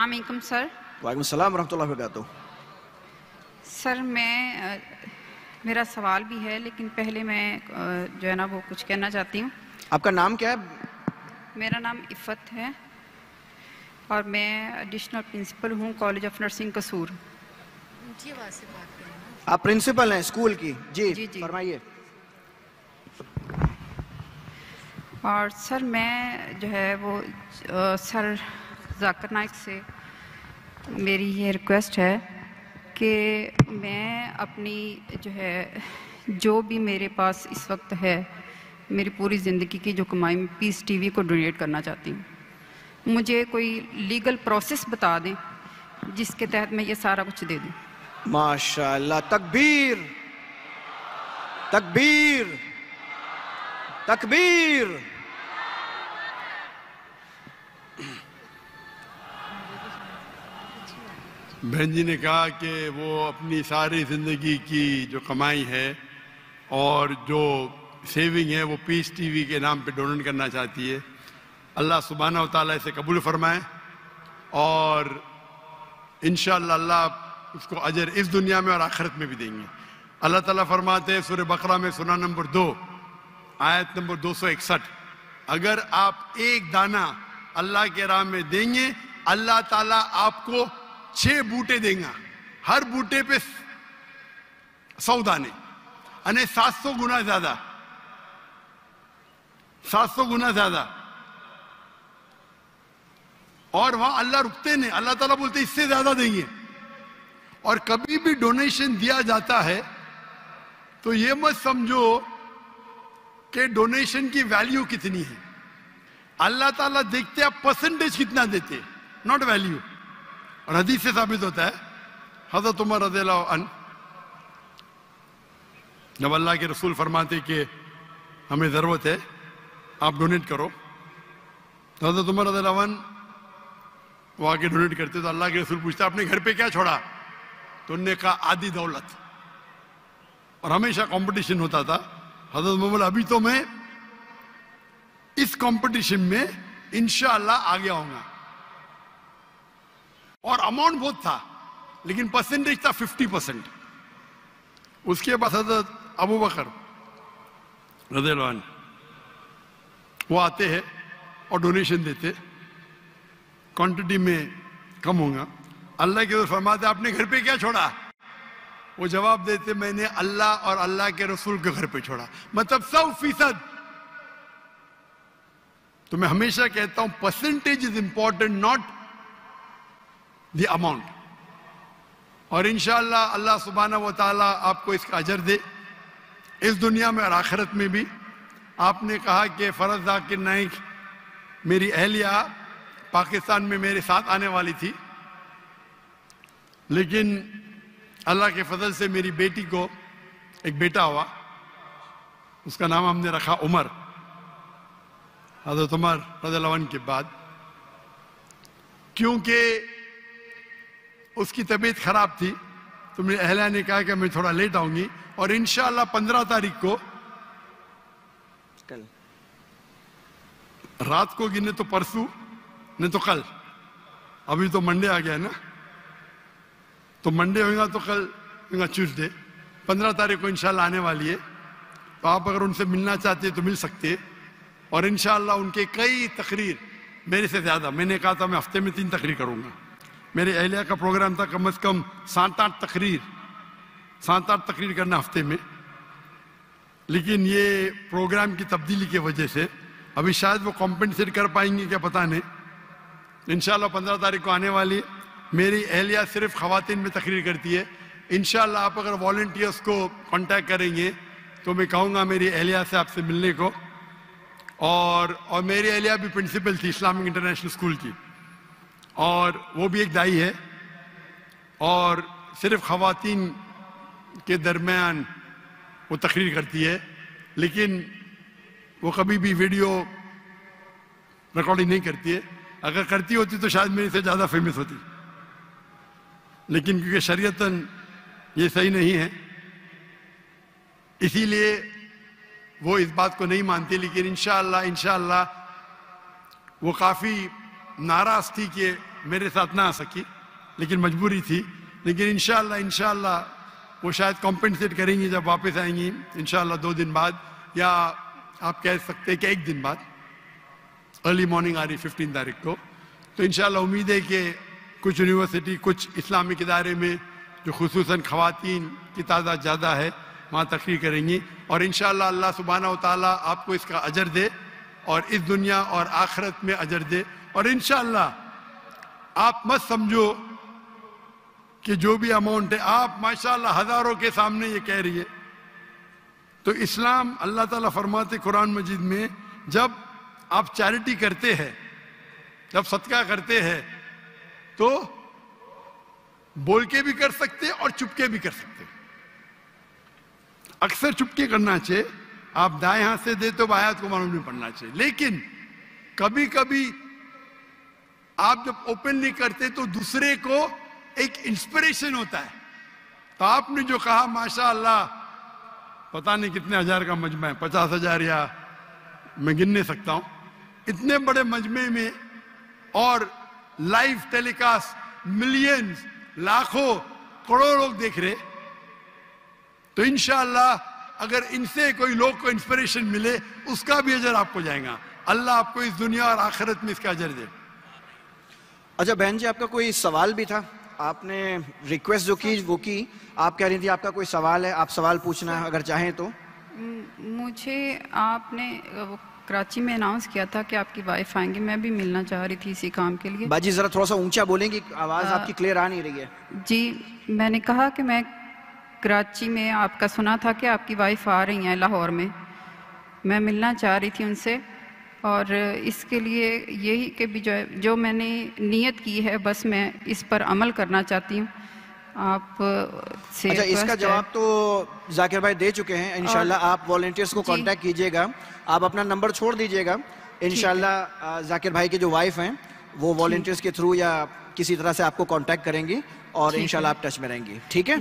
علیکم سر. وعلیکم السلام ورحمۃ اللہ وبرکاتہ. سر میرا سوال بھی ہے لیکن پہلے میں جو ہے نا وہ کچھ کہنا چاہتی ہوں. آپ کا نام کیا ہے؟ میرا نام عفت ہے اور میں ایڈیشنل پرنسپل ہوں کالج آف نرسنگ قصور. آپ پرنسپل ہیں اسکول کی؟ جی فرمائیے. اور سر میں جو ہے وہ سر ذاکر نائک سے میری یہ ریکویسٹ ہے کہ میں اپنی جو بھی میرے پاس اس وقت ہے میری پوری زندگی کی جو کمائی میں پیس ٹی وی کو ڈونیٹ کرنا چاہتی ہوں. مجھے کوئی لیگل پروسیس بتا دیں جس کے تحت میں یہ سارا کچھ دے دوں. ماشاء اللہ. تکبیر تکبیر تکبیر. بہن جی نے کہا کہ وہ اپنی ساری زندگی کی جو کمائی ہے اور جو سیونگ ہے وہ پیس ٹی وی کے نام پہ ڈونیٹ کرنا چاہتی ہے. اللہ سبحانہ و تعالیٰ اسے قبول فرمائے اور انشاءاللہ اللہ اس کو اجر اس دنیا میں اور آخرت میں بھی دیں گے. اللہ تعالیٰ فرماتے ہیں سورہ بقرہ میں سورہ نمبر 2 آیت نمبر 261 اگر آپ ایک دانہ اللہ کے راہ میں دیں گے اللہ تعالیٰ آپ کو 6 بوٹے دیں گا. ہر بوٹے پہ 100 دانے یعنی 700 گنا زیادہ 700 گنا زیادہ. اور وہاں اللہ رکتے نہیں. اللہ تعالیٰ بولتے اس سے زیادہ دیں گے. اور کبھی بھی ڈونیشن دیا جاتا ہے تو یہ مت سمجھو کہ ڈونیشن کی ویلیو کتنی ہے. اللہ تعالیٰ دیکھتے آپ پرسنٹیج کتنا دیتے ناٹ ویلیو. اور حدیث سے ثابت ہوتا ہے حضرت عمر رضی اللہ عنہ جب اللہ کے رسول فرماتے کہ ہمیں ضرورت ہے آپ ڈونیٹ کرو تو حضرت عمر رضی اللہ عنہ وہ آ کے ڈونیٹ کرتے تو اللہ کے رسول پوچھتا اپنے گھر پہ کیا چھوڑا تو انہوں نے کہا آدھی دولت. اور ہمیشہ کمپٹیشن ہوتا تھا. حضرت محمد ابھی تو میں اس کمپٹیشن میں انشاءاللہ آگے آؤں گا. اور اماؤنٹ بہت تھا لیکن پرسنٹیج تھا 50%. اس کے بعد حضرت ابو بکر رضی اللہ عنہ وہ آتے ہیں اور ڈونیشن دیتے کوانٹٹی میں کم ہوگا. اللہ کے رسول فرماتے آپ نے گھر پہ کیا چھوڑا. وہ جواب دیتے میں نے اللہ اور اللہ کے رسول کے گھر پہ چھوڑا. مطلب 100%. تو میں ہمیشہ کہتا ہوں percentage is important not the amount. اور انشاءاللہ اللہ سبحانہ و تعالیٰ آپ کو اس کا اجر دے اس دنیا میں اور آخرت میں بھی. آپ نے کہا کہ فرز ذاکر نائک میری اہلیہ پاکستان میں میرے ساتھ آنے والی تھی لیکن اللہ کے فضل سے میری بیٹی کو ایک بیٹا ہوا. اس کا نام ہم نے رکھا عمر. حضرت عمر رضی اللہ عنہ کے بعد کیونکہ اس کی طبیعت خراب تھی تو میری اہلیہ نے کہا کہ میں تھوڑا لیٹ آؤں گی اور انشاءاللہ 15 تاریخ کو رات کو گنے تو پرسوں نہیں تو کل. ابھی تو منڈے آ گیا نا تو منڈے ہوگا تو کل ہوگا ٹیوزڈے. 15 تاریخ کو انشاءاللہ آنے والی ہے. تو آپ اگر ان سے ملنا چاہتے تو مل سکتے. اور انشاءاللہ ان کے کئی تقریر میرے سے زیادہ میں نے کہا تھا میں ہفتے میں 3 تقریر کروں گا. میرے اہلیہ کا پروگرام تھا کم از کم 7-8 تقریر کرنا ہفتے میں. لیکن یہ پروگرام کی تبدیلی کی وجہ سے ابھی شاید وہ کمپنسیٹ کر پائیں گے کیا پتہ نہیں. انشاءاللہ 15 تاریخ کو آنے والی. میری اہلیہ صرف خواتین میں تقریر کرتی ہے. انشاءاللہ آپ اگر والنٹیئرس کو کانٹیکٹ کریں گے تو میں کہوں گا میری اہلیہ سے آپ سے ملنے کو. اور میری اہلیہ بھی پرنسپل تھی اسلامک انٹرنیشنل اسکول کی اور وہ بھی ایک دائی ہے اور صرف خواتین کے درمیان وہ تقریر کرتی ہے. لیکن وہ کبھی بھی ویڈیو ریکارڈنگ نہیں کرتی ہے. اگر کرتی ہوتی تو شاید میرے سے زیادہ فیمس ہوتی لیکن کیونکہ شریعتاً یہ صحیح نہیں ہے اسی لیے وہ اس بات کو نہیں مانتی. لیکن انشاءاللہ وہ کافی ناراض تھی کہ میرے ساتھ نہ آ سکی لیکن مجبوری تھی، لیکن انشاءاللہ وہ شاید کمپنسیٹ کریں گی جب واپس آئیں گی انشاءاللہ 2 دن بعد، یا آپ کہہ سکتے ہیں کہ 1 دن بعد، ارلی مارننگ آ رہی 15 تاریخ کو. تو انشاءاللہ امید ہے کہ کچھ یونیورسٹی، کچھ اسلامک ادارے میں جو خصوصاً خواتین کی تعداد زیادہ ہے وہاں تقریر کریں گی، اور انشاءاللہ اللہ سبحانہ و تعالیٰ آپ کو اس کا اجر دے اور اس دنیا اور آخرت میں اجر دے. اور انشاءاللہ آپ مت سمجھو کہ جو بھی اماؤنٹ ہے، آپ ماشاءاللہ ہزاروں کے سامنے یہ کہہ رہی ہے. تو اسلام اللہ تعالیٰ فرماتے قرآن مجید میں، جب آپ چیریٹی کرتے ہیں، جب صدقہ کرتے ہیں تو بول کے بھی کر سکتے اور چپ کے بھی کر سکتے. اکثر چپ کے کرنا چاہیے، آپ دائیں ہاتھ سے دے تو آیات کو معلوم نہیں پڑنا چاہیے، لیکن کبھی کبھی آپ جب اوپنلی کرتے تو دوسرے کو ایک انسپریشن ہوتا ہے. تو آپ نے جو کہا ماشاءاللہ پتہ نہیں کتنے ہزار کا مجمع ہے، 50,000 یا میں گن نہیں سکتا ہوں، اتنے بڑے مجمع میں اور لائیو ٹیلی کاسٹ ملینز، لاکھوں، کروڑوں لوگ دیکھ رہے. تو انشاءاللہ اگر ان سے کوئی لوگ کو انسپریشن ملے اس کا بھی اجر آپ کو جائے گا. اللہ آپ کو اس دنیا اور آخرت میں اس کا اجر دے. اچھا بہن جی، آپ کا کوئی سوال بھی تھا؟ آپ نے ریکویسٹ جو کی وہ کی، آپ کہہ رہی تھی آپ کا کوئی سوال ہے، آپ سوال پوچھنا اگر چاہیں تو. مجھے آپ نے کراچی میں اناؤنس کیا تھا کہ آپ کی وائف آئیں گی، میں بھی ملنا چاہ رہی تھی اسی کام کے لیے. باجی ذرا تھوڑا سا اونچا بولیں گی، آواز آپ کی کلیئر آ نہیں رہی ہے. جی میں نے کہا کہ میں کراچی میں آپ کا سنا تھا کہ آپ کی وائف آ رہی ہیں لاہور میں، میں ملنا چاہ رہی تھی ان سے، اور اس کے لیے یہی کہ بھی جو میں نے نیت کی ہے بس میں اس پر عمل کرنا چاہتی ہوں. آپ سے اچھا اس کا جواب تو ذاکر بھائی دے چکے ہیں. انشاءاللہ آپ والنٹیئرز کو کانٹیکٹ کیجئے گا، آپ اپنا نمبر چھوڑ دیجئے گا. انشاءاللہ ذاکر بھائی کے جو وائف ہیں وہ والنٹیئرز کے تھرو یا کسی طرح سے آپ کو کانٹیکٹ کریں گی اور انشاءاللہ آپ ٹچ میں رہیں گی. ٹھیک ہے؟